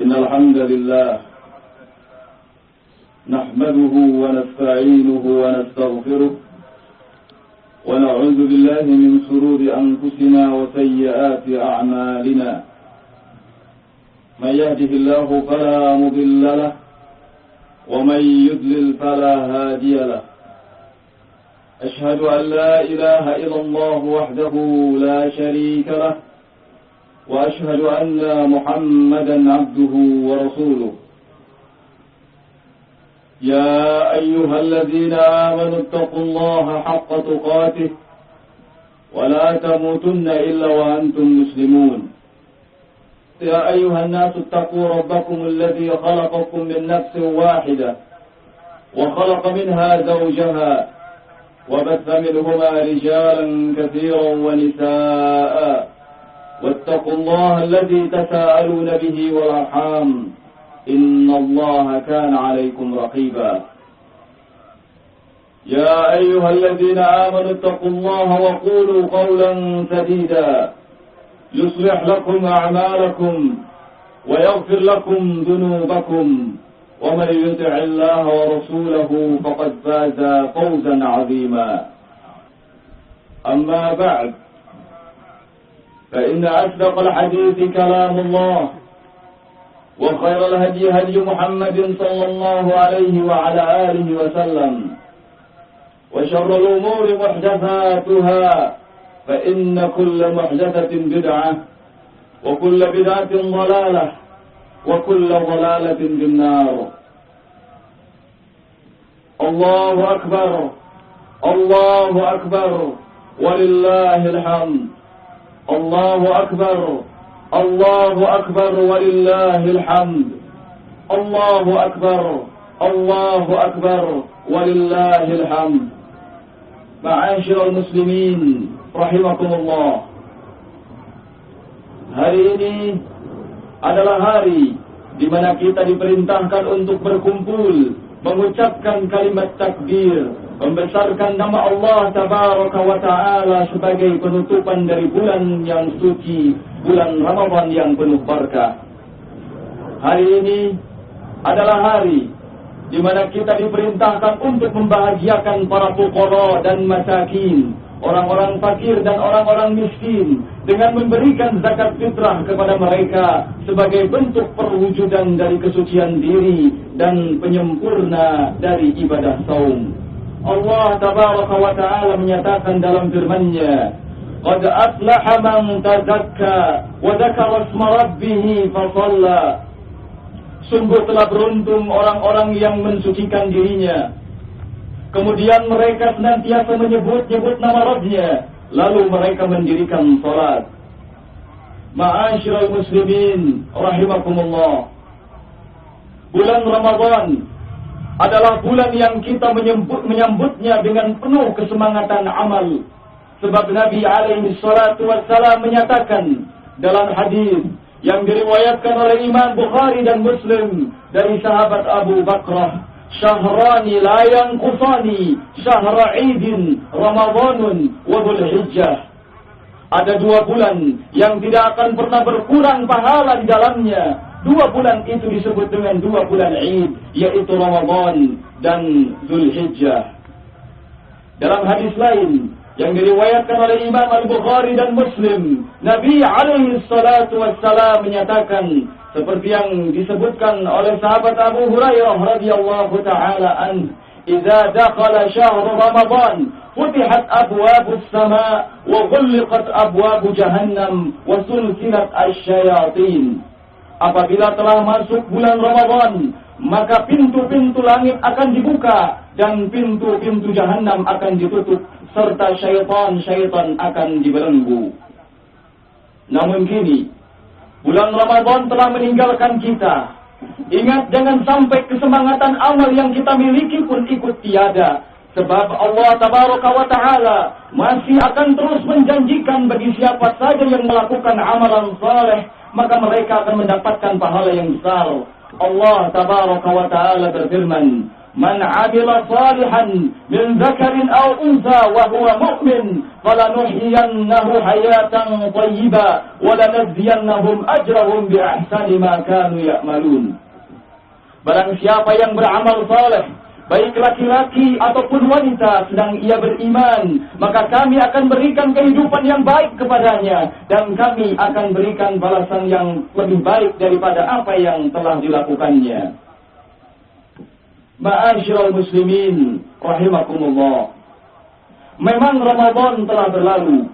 إن الحمد لله نحمده ونستعينه ونستغفره ونعوذ بالله من شرور أنفسنا وسيئات أعمالنا. من يهده الله فلا مضل له ومن يضلل فلا هادي له. أشهد أن لا إله إلا الله وحده لا شريك له وأشهد أن محمدا عبده ورسوله. يا أيها الذين آمنوا اتقوا الله حق تقاته ولا تموتن إلا وأنتم مسلمون. يا أيها الناس اتقوا ربكم الذي خلقكم من نفس واحدة وخلق منها زوجها وبث منهما رجالا كثيرا ونساء واتقوا الله الذي تساءلون به والأرحام إن الله كان عليكم رقيبا. يا أيها الذين آمنوا اتقوا الله وقولوا قولا سديدا يصلح لكم أعمالكم ويغفر لكم ذنوبكم ومن يطع الله ورسوله فقد فاز فوزا عظيما. أما بعد فإن أصدق الحديث كلام الله وخير الهدي هدي محمد صلى الله عليه وعلى آله وسلم وشر الأمور محدثاتها فإن كل محدثة بدعة وكل بدعة ضلالة وكل ضلالة في النار. الله أكبر الله أكبر ولله الحمد. الله أكبر الله أكبر ولله الحمد. الله أكبر الله أكبر ولله الحمد. معاشر المسلمين rahimakumullah. Hari ini adalah hari di mana kita diperintahkan untuk berkumpul, mengucapkan kalimat takbir, membesarkan nama Allah Tabaraka wa Ta'ala sebagai penutupan dari bulan yang suci, bulan Ramadan yang penuh berkah. Hari ini adalah hari di mana kita diperintahkan untuk membahagiakan para fuqara dan masakin, orang-orang fakir dan orang-orang miskin, dengan memberikan zakat fitrah kepada mereka sebagai bentuk perwujudan dari kesucian diri dan penyempurna dari ibadah saum. Allah Tabaraka wa Ta'ala menyatakan dalam firman-Nya, "Qad aflaha man tazakka wa dzakara isma rabbih fa shalla." Sungguh telah beruntung orang-orang yang mensucikan dirinya, kemudian mereka senantiasa menyebut-nyebut nama Rabb-Nya, lalu mereka mendirikan salat. Ma'asyiral muslimin rahimakumullah. Bulan Ramadan adalah bulan yang kita menyambutnya dengan penuh kesemangatan amal. Sebab Nabi alaihi salatu wassalam menyatakan dalam hadis yang diriwayatkan oleh Imam Bukhari dan Muslim dari sahabat Abu Bakrah, "Syahrani la yanqusani, syahra Idin, Ramadanun wa Dzulhijjah." Ada 2 bulan yang tidak akan pernah berkurang pahala di dalamnya. 2 bulan itu disebut dengan 2 bulan Id, yaitu Ramadan dan Dzulhijjah. Dalam hadis lain yang diriwayatkan oleh Imam Al-Bukhari dan Muslim, Nabi alaihi salatu wassalam menyatakan seperti yang disebutkan oleh sahabat Abu Hurairah radhiyallahu taala an, "Idza dakhala syahr Ramadan, futihat abwabus sama' wa ghulqat abwabu jahannam wa sulsilat asyayatin." Apabila telah masuk bulan Ramadan, maka pintu-pintu langit akan dibuka dan pintu-pintu jahannam akan ditutup, serta syaitan-syaitan akan dibelenggu. Namun kini bulan Ramadan telah meninggalkan kita. Ingat, jangan sampai kesemangatan amal yang kita miliki pun ikut tiada. Sebab Allah Tabaraka wa Ta'ala masih akan terus menjanjikan bagi siapa saja yang melakukan amalan saleh, maka mereka akan mendapatkan pahala yang besar. Allah Tabaraka wa Ta'ala berfirman, Man 'amila salihan min dzakarin aw untha wa huwa mu'min falanuhyiyannahu hayatan thayyibah wa lanajziyannahum ajrahum bi ahsani ma kanu ya'malun. Barang siapa yang beramal saleh, baik laki-laki ataupun wanita, sedang ia beriman, maka kami akan berikan kehidupan yang baik kepadanya, dan kami akan berikan balasan yang lebih baik daripada apa yang telah dilakukannya. Ma'asyiral muslimin rahimakumullah. Memang Ramadan telah berlalu,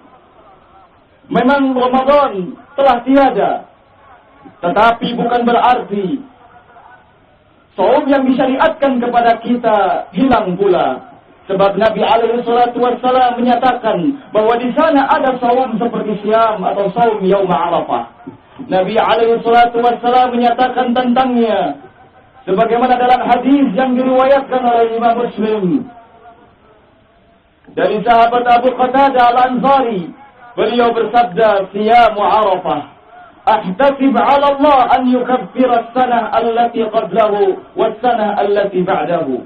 memang Ramadan telah tiada, tetapi bukan berarti saum yang disyariatkan kepada kita hilang pula. Sebab Nabi alaihi salatu wassalam menyatakan bahwa di sana ada saum seperti siam atau saum yaum Arafah. Nabi alaihi salatu wassalam menyatakan tentangnya sebagaimana dalam hadis yang diriwayatkan oleh Imam Muslim dari sahabat Abu Qatadah Al-Ansari, beliau bersabda, "Siyamu Arafah ahtasib 'ala Allah an yukaffira as-sanah allati qablahu was-sanah allati ba'dahu."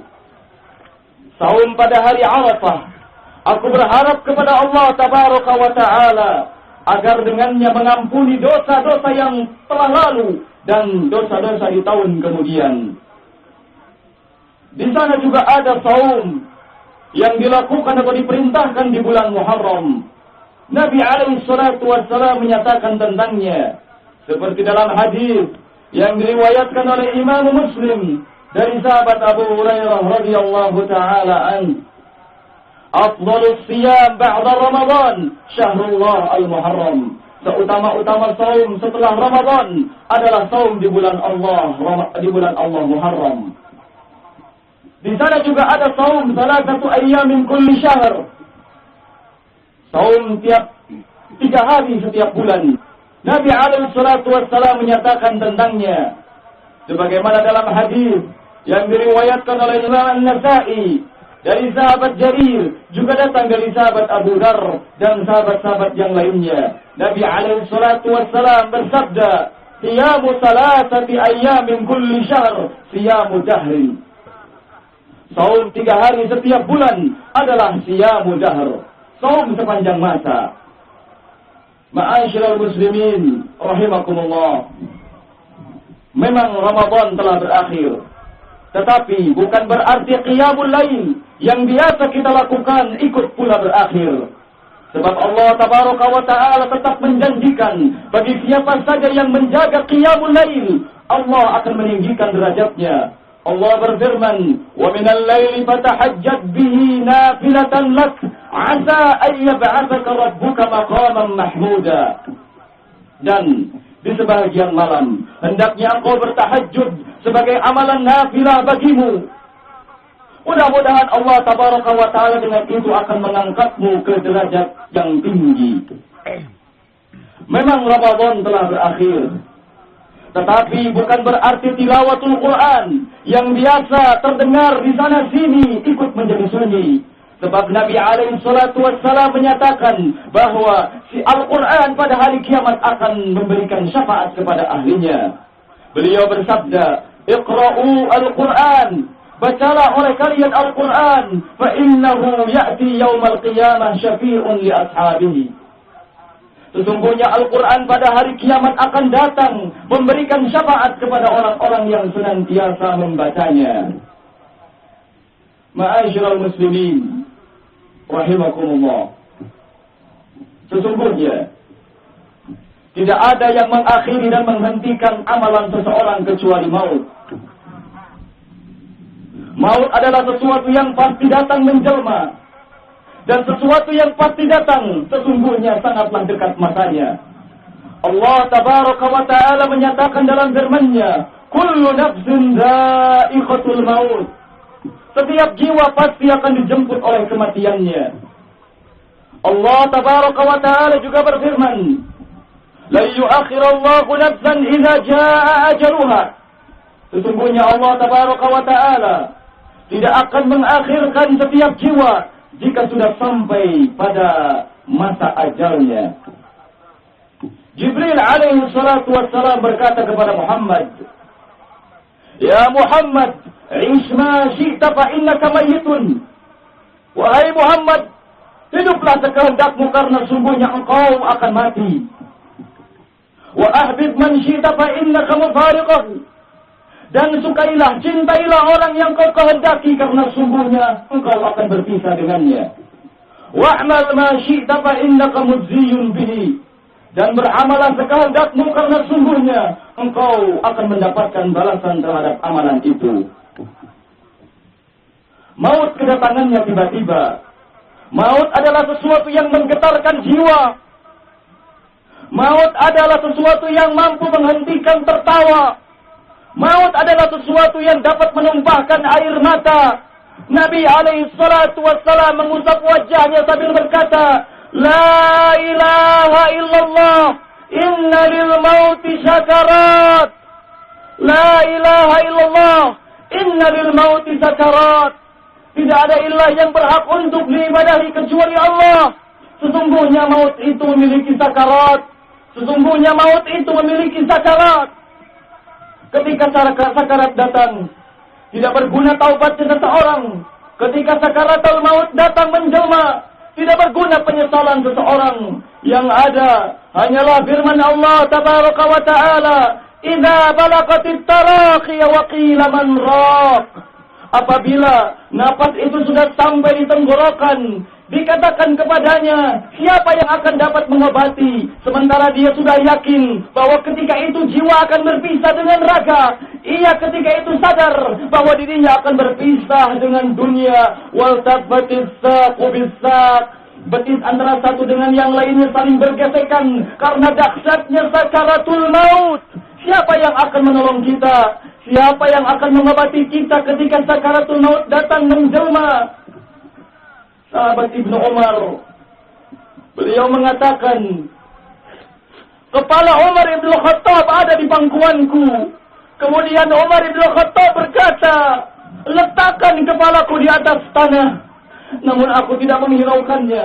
Saum pada hari Arafah, aku berharap kepada Allah tabaraka wa taala agar dengannya mengampuni dosa-dosa yang telah lalu dan dosa-dosa di tahun kemudian. Di sana juga ada saum yang dilakukan atau diperintahkan di bulan Muharram. Nabi alaihi salatu wassalam menyatakan tentangnya seperti dalam hadis yang diriwayatkan oleh Imam Muslim dari sahabat Abu Hurairah radhiyallahu taala an, "Afdhalus shiyam ba'da Ramadan syahrullah al-Muharram." Seutama-utama saum setelah Ramadan adalah saum di bulan Allah Muharram. Di sana juga ada saum salah satu ayyamin kulli syahr. Saum tiap 3 hari setiap bulan. Nabi alaihi salatu wassalam menyatakan tentangnya sebagaimana dalam hadis yang diriwayatkan oleh Imam An-Nasa'i dari sahabat Jarir, juga datang dari sahabat Abu Dar dan sahabat-sahabat yang lainnya. Nabi alaihi salatu wassalam bersabda, "Siyamu salasati ayyamin kulli syahr siyamu dahri." Saum 3 hari setiap bulan adalah siyamu dahr, saum sepanjang masa. Ma'asyiral muslimin rahimakumullah. Memang Ramadan telah berakhir, tetapi bukan berarti qiyamul lail yang biasa kita lakukan ikut pula berakhir. Sebab Allah tabaraka wa ta'ala tetap menjanjikan bagi siapa saja yang menjaga qiyamul lail, Allah akan meninggikan derajatnya. Allah berfirman, "Wa minal laili fatahajjad bihi nafilatan lak, 'asa an yab'atsaka rabbuka maqaman mahmuda." Dan di sebahagian malam hendaknya engkau bertahajud sebagai amalan nafilah bagimu. Mudah-mudahan Allah tabaraka wa ta'ala dengan itu akan mengangkatmu ke derajat yang tinggi. Memang Ramadan telah berakhir, tetapi bukan berarti tilawatul Quran yang biasa terdengar di sana sini ikut menjadi sunyi. Sebab Nabi alaihi salatu wassalam menyatakan bahwa si Al-Quran pada hari kiamat akan memberikan syafaat kepada ahlinya. Beliau bersabda, "Iqra'u al-Quran." Bacalah oleh kalian Al-Quran, fa innahu ya'ti yaumal qiyamah syafi'un li ashabihi. Sesungguhnya Al-Quran pada hari kiamat akan datang memberikan syafaat kepada orang-orang yang senantiasa membacanya. Ma'asyiral muslimin rahimakumullah. Sesungguhnya tidak ada yang mengakhiri dan menghentikan amalan seseorang kecuali maut. Maut adalah sesuatu yang pasti datang menjelma, dan sesuatu yang pasti datang sesungguhnya sangatlah dekat masanya. Allah tabaraka wa ta'ala menyatakan dalam firman-Nya, "Kullu nafsin dha'iqatul maut." Setiap jiwa pasti akan dijemput oleh kematiannya. Allah tabaraka wa ta'ala juga berfirman, "La yu'akhirallahu nafsan idza jaa'a ajaluha." Sesungguhnya Allah tabaraka wa ta'ala tidak akan mengakhirkan setiap jiwa jika sudah sampai pada masa ajalnya. Jibril alaihi salatu wassalam berkata kepada Muhammad, Ya Muhammad, ish ma syi'ta fa innaka mayyitun. Wahai Muhammad, hiduplah sekehendakmu karena sungguhnya engkau akan mati. Wa ahbib man syi'ta fa innaka mufariqun. Dan sukailah, cintailah orang yang kau kehendaki karena sungguhnya engkau akan berpisah dengannya. Wa'mal ma syi'ta fa innaka mujziyun bihi. Dan beramalah sekehendakmu karena sungguhnya engkau akan mendapatkan balasan terhadap amalan itu. Maut kedatangannya tiba-tiba. Maut adalah sesuatu yang menggetarkan jiwa. Maut adalah sesuatu yang mampu menghentikan tertawa. Maut adalah sesuatu yang dapat menumpahkan air mata. Nabi alaihi salatu wassalam mengusap wajahnya sambil berkata, La ilaha illallah, inna lil mauti sakarat. La ilaha illallah, inna lil mauti sakarat. Tidak ada ilah yang berhak untuk diibadahi kecuali Allah. Sesungguhnya maut itu memiliki sakarat. Sesungguhnya maut itu memiliki sakarat. Ketika sakarat datang, tidak berguna taubatnya seseorang. Ketika sakaratul maut datang menjelma, tidak berguna penyesalan seseorang. Yang ada hanyalah firman Allah tabaraka wa ta'ala, idza balaqatit taraqi wa qila man raq. Apabila napas itu sudah sampai di tenggorokan, dikatakan kepadanya, siapa yang akan dapat mengobati? Sementara dia sudah yakin bahwa ketika itu jiwa akan berpisah dengan raga. Ia ketika itu sadar bahwa dirinya akan berpisah dengan dunia. Wal tabbatis saqu bis-saq. Betis antara satu dengan yang lainnya saling bergesekan karena dahsyatnya sakaratul maut. Siapa yang akan menolong kita? Siapa yang akan mengobati kita ketika sakaratul maut datang menjelma? Sahabat Ibnu Umar, beliau mengatakan, kepala Umar Ibn Khattab ada di pangkuanku. Kemudian Umar Ibn Khattab berkata, letakkan kepalaku di atas tanah. Namun aku tidak menghiraukannya.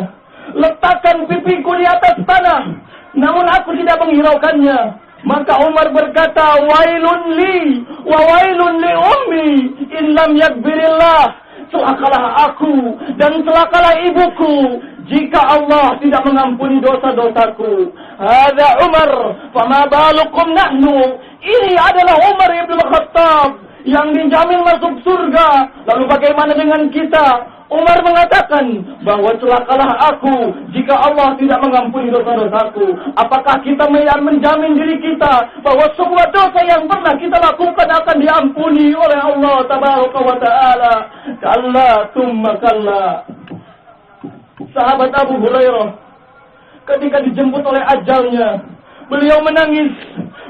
Letakkan pipiku di atas tanah. Namun aku tidak menghiraukannya. Maka Umar berkata, wailun li wa wailun li ummi in lam yakbirillah. Celakalah aku dan celakalah ibuku jika Allah tidak mengampuni dosa-dosaku. Hadza Umar, fama balukum nahnu. Ini adalah Umar Ibn Khattab yang dijamin masuk surga. Lalu bagaimana dengan kita? Umar mengatakan bahwa celakalah aku jika Allah tidak mengampuni dosa-dosaku. Apakah kita menjamin diri kita bahwa semua dosa yang pernah kita lakukan akan diampuni oleh Allah tabaraka wa ta'ala? Kalla thumma kalla. Sahabat Abu Hurairah ketika dijemput oleh ajalnya, beliau menangis.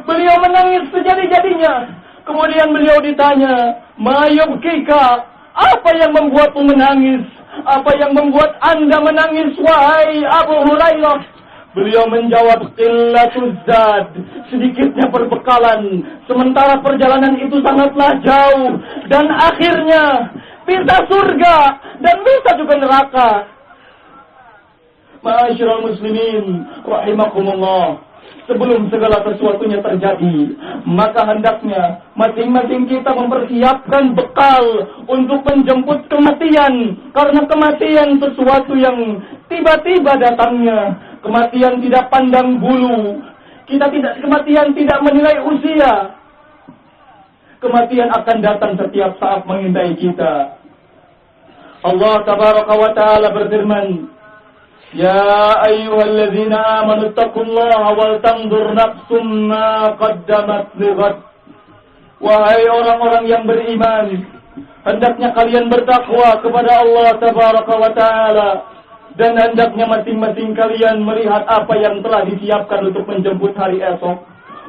Beliau menangis sejadi-jadinya. Kemudian beliau ditanya, "Ma yubkika?" Apa yang membuatmu menangis? Apa yang membuat Anda menangis, wahai Abu Hurairah? Beliau menjawab, qillatuz zad, sedikitnya perbekalan. Sementara perjalanan itu sangatlah jauh. Dan akhirnya bisa surga dan bisa juga neraka. Ma'asyiral muslimin rahimakumullah. Sebelum segala sesuatunya terjadi, maka hendaknya masing-masing kita mempersiapkan bekal untuk menjemput kematian. Karena kematian sesuatu yang tiba-tiba datangnya. Kematian tidak pandang bulu. Kematian tidak menilai usia. Kematian akan datang setiap saat mengintai kita. Allah tabaraka wa ta'ala berfirman, Ya ayyuhalladzina amanu taqullaha wal tanzur nafsum ma qaddamat lighad. Wahai orang-orang yang beriman, hendaknya kalian bertakwa kepada Allah tabaraka wa ta'ala, dan hendaknya masing-masing kalian melihat apa yang telah disiapkan untuk menjemput hari esok,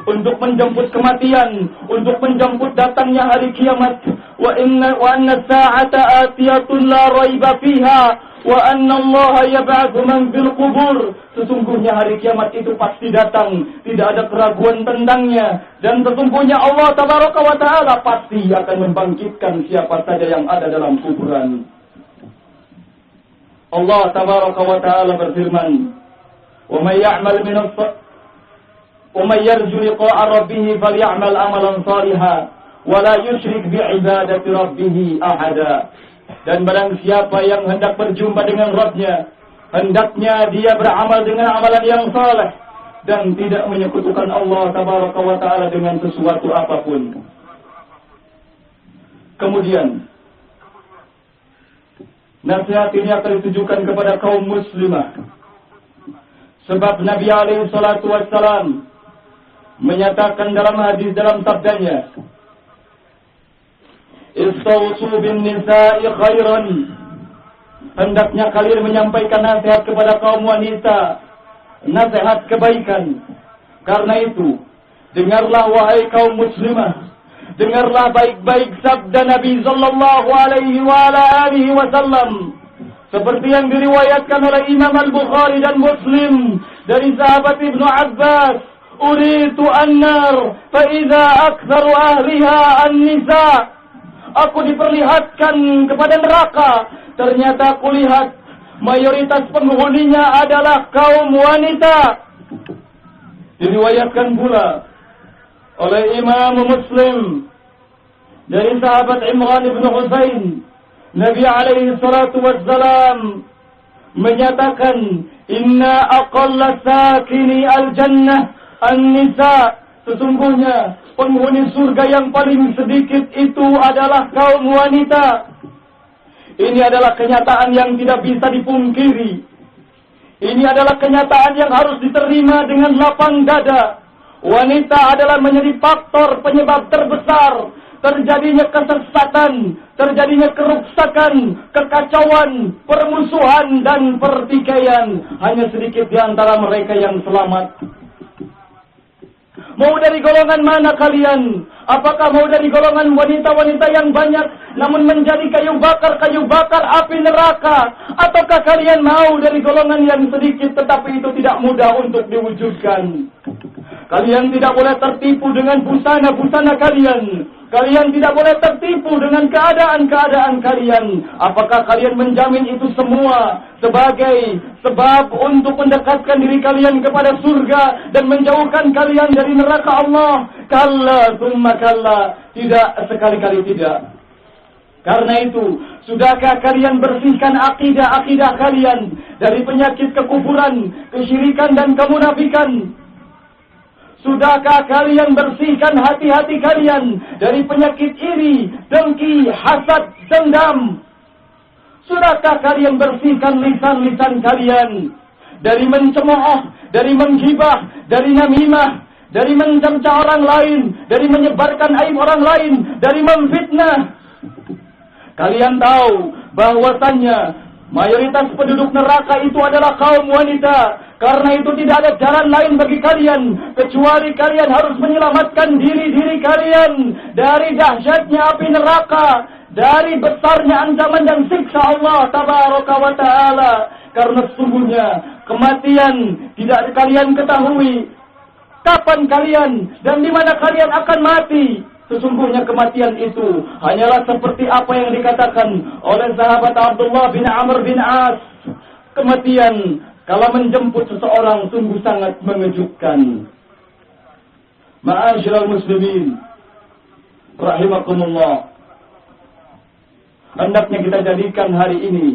untuk menjemput kematian, untuk menjemput datangnya hari kiamat. Wa anna sa'ata atiyatun la raiba fiha wa anna Allah yab'atsu man fil qubur. Sesungguhnya hari kiamat itu pasti datang, tidak ada keraguan tentangnya, dan sesungguhnya Allah tabaraka wa taala pasti akan membangkitkan siapa saja yang ada dalam kuburan. Allah tabaraka wa taala berfirman, "Wa may ya'mal min wa may yarju liqa'a rabbih falya'mal amalan shalihan wa la yusyrik bi'ibadati rabbih ahada. Dan barang siapa yang hendak berjumpa dengan Rabb-Nya, hendaknya dia beramal dengan amalan yang saleh dan tidak menyekutukan Allah tabaraka wa taala dengan sesuatu apapun. Kemudian nasihat ini akan ditujukan kepada kaum muslimah, sebab Nabi alaihi salatu wassalam menyatakan dalam hadis, dalam sabdanya, istawsu bin nisa'i khairan. Hendaknya kalian menyampaikan nasihat kepada kaum wanita, nasihat kebaikan. Karena itu, dengarlah wahai kaum muslimah, dengarlah baik-baik sabda Nabi sallallahu alaihi wa ala alihi wasallam, seperti yang diriwayatkan oleh Imam Al-Bukhari dan Muslim dari sahabat Ibnu Abbas, uritu an-nar fa idza aktsaru ahliha an-nisa. Aku diperlihatkan kepada neraka, ternyata aku lihat mayoritas penghuninya adalah kaum wanita. Diriwayatkan pula oleh Imam Muslim dari sahabat Imran bin Husain, Nabi alaihi salatu wassalam menyatakan, inna aqalla sakini al-jannah an-nisa. Sesungguhnya penghuni surga yang paling sedikit itu adalah kaum wanita. Ini adalah kenyataan yang tidak bisa dipungkiri. Ini adalah kenyataan yang harus diterima dengan lapang dada. Wanita adalah menjadi faktor penyebab terbesar terjadinya kesesatan, terjadinya keruksakan, kekacauan, permusuhan dan pertikaian. Hanya sedikit di antara mereka yang selamat. Mau dari golongan mana kalian? Apakah mau dari golongan wanita-wanita yang banyak namun menjadi kayu bakar api neraka? Ataukah kalian mau dari golongan yang sedikit tetapi itu tidak mudah untuk diwujudkan? Kalian tidak boleh tertipu dengan busana-busana kalian. Kalian tidak boleh tertipu dengan keadaan-keadaan kalian. Apakah kalian menjamin itu semua sebagai sebab untuk mendekatkan diri kalian kepada surga dan menjauhkan kalian dari neraka Allah? Kalla summa kalla. Tidak, sekali-kali tidak. Karena itu, sudahkah kalian bersihkan akidah-akidah kalian dari penyakit kekufuran, kesyirikan dan kemunafikan? Sudahkah kalian bersihkan hati-hati kalian dari penyakit iri, dengki, hasad, dendam? Sudahkah kalian bersihkan lisan-lisan kalian dari mencemooh, dari menghibah, dari namimah, dari mencerca orang lain, dari menyebarkan aib orang lain, dari memfitnah? Kalian tahu bahwasannya mayoritas penduduk neraka itu adalah kaum wanita. Karena itu tidak ada jalan lain bagi kalian kecuali kalian harus menyelamatkan diri-diri kalian dari dahsyatnya api neraka, dari besarnya ancaman dan siksa Allah tabaraka wa taala. Karena sesungguhnya kematian tidak kalian ketahui kapan kalian dan di mana kalian akan mati. Sesungguhnya kematian itu hanyalah seperti apa yang dikatakan oleh sahabat Abdullah bin Amr bin As. Kematian kalau menjemput seseorang sungguh sangat mengejutkan. Ma'asyiral muslimin rahimakumullah, hendaknya kita jadikan hari ini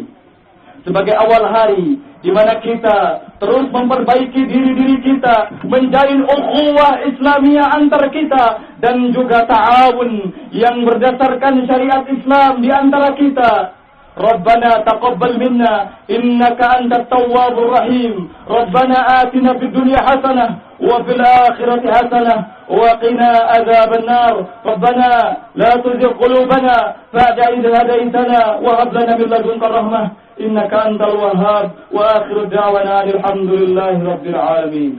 sebagai awal hari di mana kita terus memperbaiki diri-diri kita, menjalin ukhuwah Islamiyah antar kita dan juga ta'awun yang berdasarkan syariat Islam di antara kita. Rabbana taqabbal minna innaka antat tawwabur rahim. Rabbana atina fid dunya hasanah wa fil akhirati hasanah wa qina adzaban nar. Rabbana la tuzigh qulubana ba'da idh hadaytana wa hab lana min ladunka rahmah innaka antal wahhab. Wa akhiru da'wana alhamdulillahi rabbil alamin.